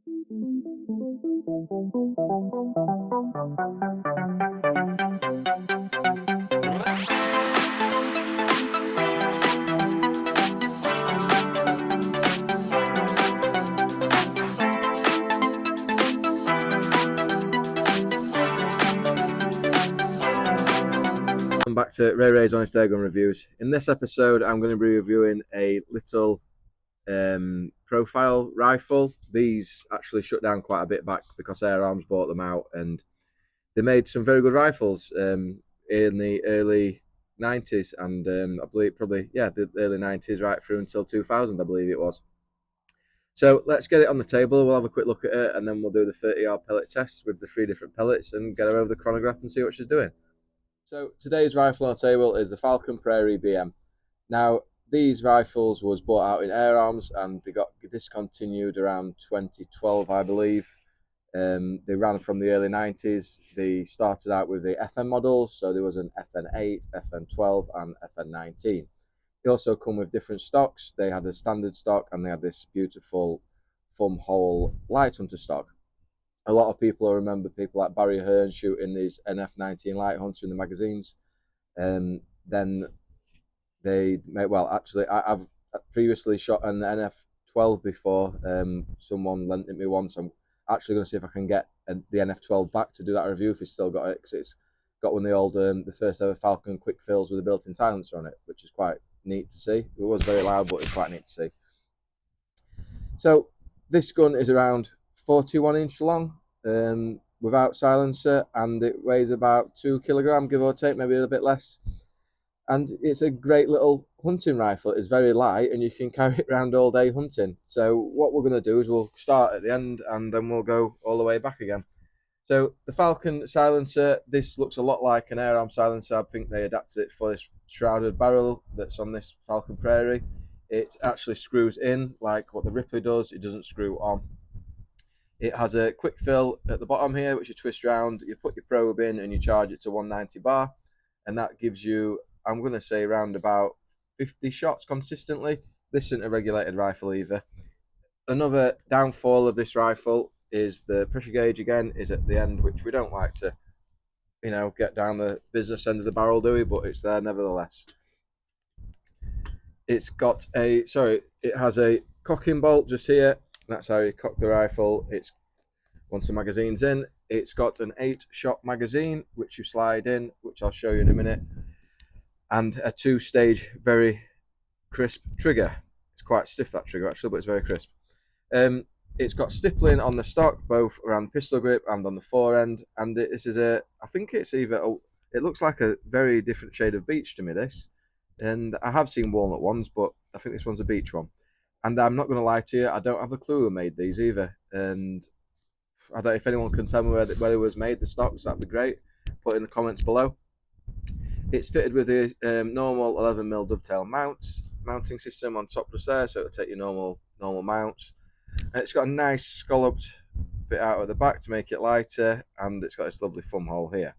Welcome back to Ray's Honest Airgun Reviews. In this episode, I'm going to be reviewing a little profile rifle. These actually shut down quite a bit back because Air Arms bought them out, and they made some very good rifles in the early 90s, and I believe probably, the early 90s right through until 2000, I believe it was. So let's get it on the table. We'll have a quick look at it, and then we'll do the 30-yard pellet test with the 3 different pellets and get her over the chronograph and see what she's doing. So today's rifle on the table is the Falcon Prairie BM. Now, these rifles was bought out in Air Arms and they got discontinued around 2012, I believe. They ran from the early 90s. They started out with the FN models, so there was an FN8, FN12 and FN19. They also come with different stocks. They had a standard stock and they had this beautiful thumb hole light hunter stock. A lot of people remember people like Barry Hearn shooting these NF19 light hunter in the magazines. Then they made, well, actually, I've previously shot an NF12 before. Someone lent it me once. I'm actually going to see if I can get the NF12 back to do that review if he's still got it, because it's got one of the old, the first ever Falcon quick fills with a built-in silencer on it, which is quite neat to see. It was very loud, but it's quite neat to see. So this gun is around 41-inch long, without silencer, and it weighs about 2 kilograms, give or take, maybe a little bit less. And it's a great little hunting rifle. It's very light, and you can carry it around all day hunting. So what we're going to do is we'll start at the end, and then we'll go all the way back again. So the Falcon silencer, this looks a lot like an Air Arms silencer. I think they adapted it for this shrouded barrel that's on this Falcon Prairie. It actually screws in like what the Ripley does. It doesn't screw on. It has a quick fill at the bottom here, which you twist around. You put your probe in and you charge it to 190 bar, and that gives you, I'm going to say, around about 50 shots consistently. This isn't a regulated rifle either. Another downfall of this rifle is the pressure gauge again is at the end, which we don't like to, get down the business end of the barrel, do we? But it's there nevertheless. It has a cocking bolt just here. That's how you cock the rifle. It's once the magazine's in, it's got an 8-shot magazine, which you slide in, which I'll show you in a minute, and a 2-stage, very crisp trigger. It's quite stiff, that trigger, actually, but it's very crisp. It's got stippling on the stock, both around the pistol grip and on the forend, and this is I think it's it looks like a very different shade of beech to me, this. And I have seen walnut ones, but I think this one's a beech one. And I'm not going to lie to you, I don't have a clue who made these either. And I don't know if anyone can tell me where it was made, the stocks, that'd be great. Put it in the comments below. It's fitted with the normal 11mm dovetail mounting system on top just there, so it'll take your normal mounts. And it's got a nice scalloped bit out at the back to make it lighter, and it's got this lovely thumb hole here.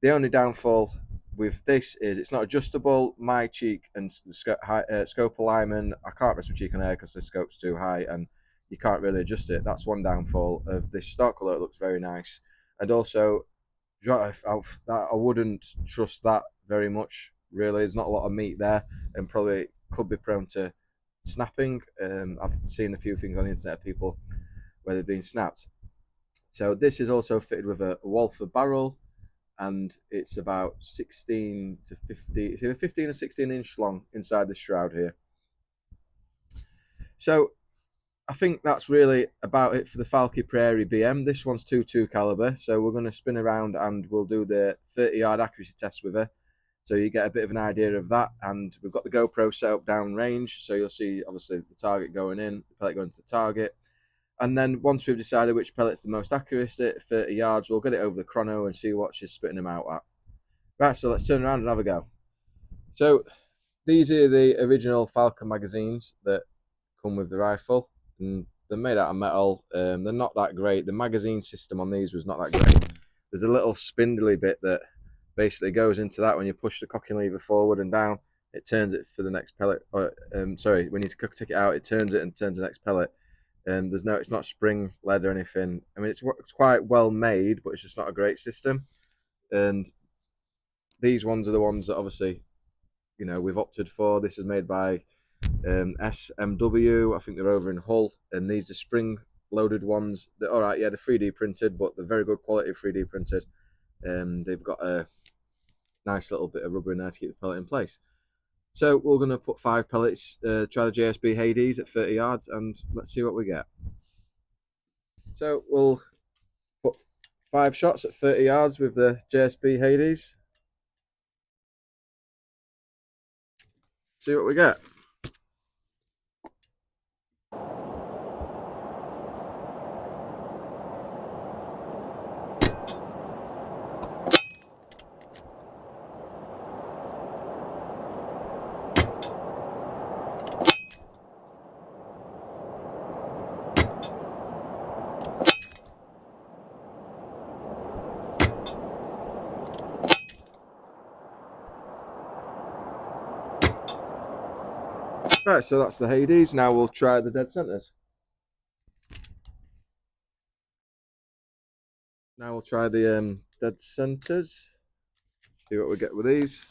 The only downfall with this is it's not adjustable. My cheek and scope alignment, I can't rest my cheek on air because the scope's too high and you can't really adjust it. That's one downfall of this stock, although it looks very nice. And also, I wouldn't trust that very much, really. There's not a lot of meat there and probably could be prone to snapping. I've seen a few things on the internet of people where they've been snapped. So this is also fitted with a Walther barrel, and it's about 16 to 50, it's either 15 or 16 inch long inside the shroud here. So I think that's really about it for the Falcon Prairie BM. This one's 22 caliber, so we're going to spin around and we'll do the 30-yard accuracy test with her, so you get a bit of an idea of that. And we've got the GoPro set up down range, so you'll see obviously the target going in, the pellet going to the target. And then once we've decided which pellet's the most accurate at 30 yards, we'll get it over the chrono and see what she's spitting them out at. Right, so let's turn around and have a go. So these are the original Falcon magazines that come with the rifle, and they're made out of metal. They're not that great. The magazine system on these was not that great. There's a little spindly bit that basically goes into that. When you push the cocking lever forward and down, it turns it for the next pellet. When you take it out, it turns it and turns the next pellet. There's no, it's not spring led or anything. I mean, it's quite well made, but it's just not a great system. And these ones are the ones that obviously, we've opted for. This is made by SMW. I think they're over in Hull, and these are spring loaded ones. They're all right, yeah, they're 3D printed, but they're very good quality 3D printed. They've got a nice little bit of rubber in there to keep the pellet in place. So we're going to put 5 pellets, try the JSB Hades at 30 yards, and let's see what we get. So we'll put 5 shots at 30 yards with the JSB Hades. See what we get. Right, so that's the Hades. Now we'll try the dead centers. Now we'll try the dead centers. See what we get with these.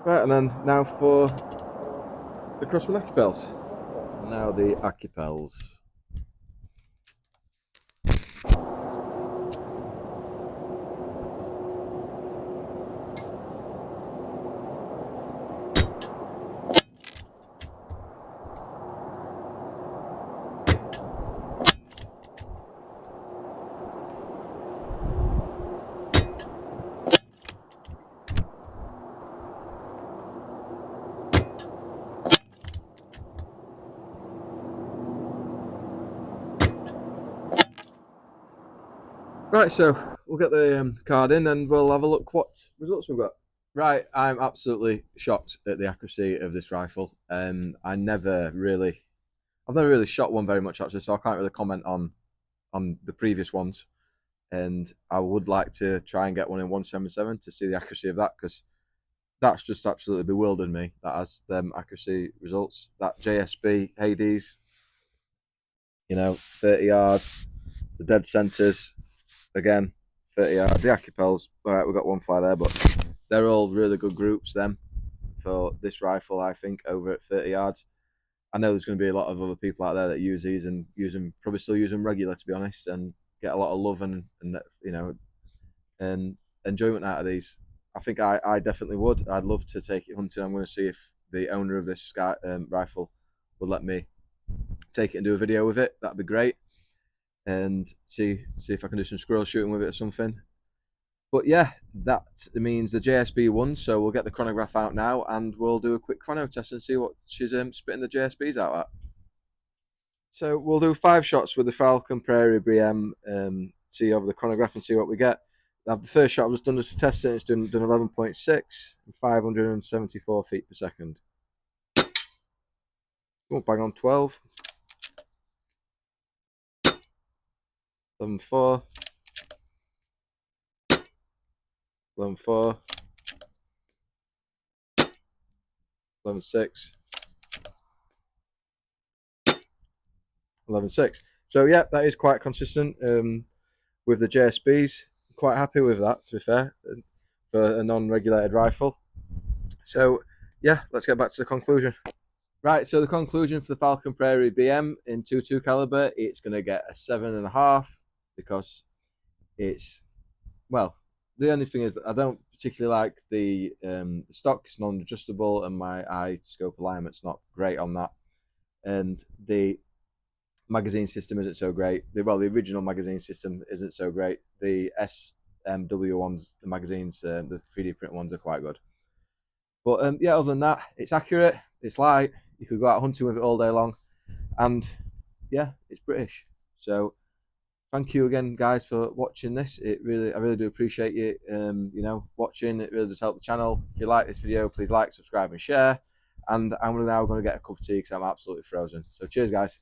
Right, and then now for the Crossman Acapels. Now the Acapels. Right, so we'll get the card in and we'll have a look what results we've got. Right, I'm absolutely shocked at the accuracy of this rifle. I've never really shot one very much actually, so I can't really comment on the previous ones. And I would like to try and get one in 177 to see the accuracy of that, because that's just absolutely bewildered me. That has them accuracy results. That JSB Hades, 30 yard, the dead centers, again, 30 yard. The Acapels, all right, we've got one fly there, but they're all really good groups, them, for this rifle, I think, over at 30 yards. I know there's going to be a lot of other people out there that use these and probably still use them regular, to be honest, and get a lot of love and enjoyment out of these. I think I definitely would. I'd love to take it hunting. I'm going to see if the owner of this rifle would let me take it and do a video with it. That'd be great. And see if I can do some squirrel shooting with it or something. But yeah, that means the JSB won, so we'll get the chronograph out now and we'll do a quick chrono test and see what she's spitting the JSBs out at. So we'll do 5 shots with the Falcon Prairie BM, see over the chronograph and see what we get. Now, the first shot was done just to test it. It's done 11.6 and 574 feet per second. Won't bang on 12. 11.4. 11.4. 11.6. 11.6. So yeah, that is quite consistent with the JSBs. Quite happy with that, to be fair, for a non-regulated rifle. So yeah, let's get back to the conclusion. Right, so the conclusion for the Falcon Prairie BM in 22 caliber, it's going to get a 7.5 because it's, well, the only thing is that I don't particularly like the stock. It's non-adjustable and my eye scope alignment's not great on that. And the magazine system isn't so great. The original magazine system isn't so great. The SMW ones, the magazines, the 3D print ones are quite good. But yeah, other than that, it's accurate, it's light, you could go out hunting with it all day long, and yeah, it's British. So thank you again, guys, for watching this. I really do appreciate you, watching. It really does help the channel. If you like this video, please like, subscribe, and share. And I'm now going to get a cup of tea because I'm absolutely frozen. So cheers, guys.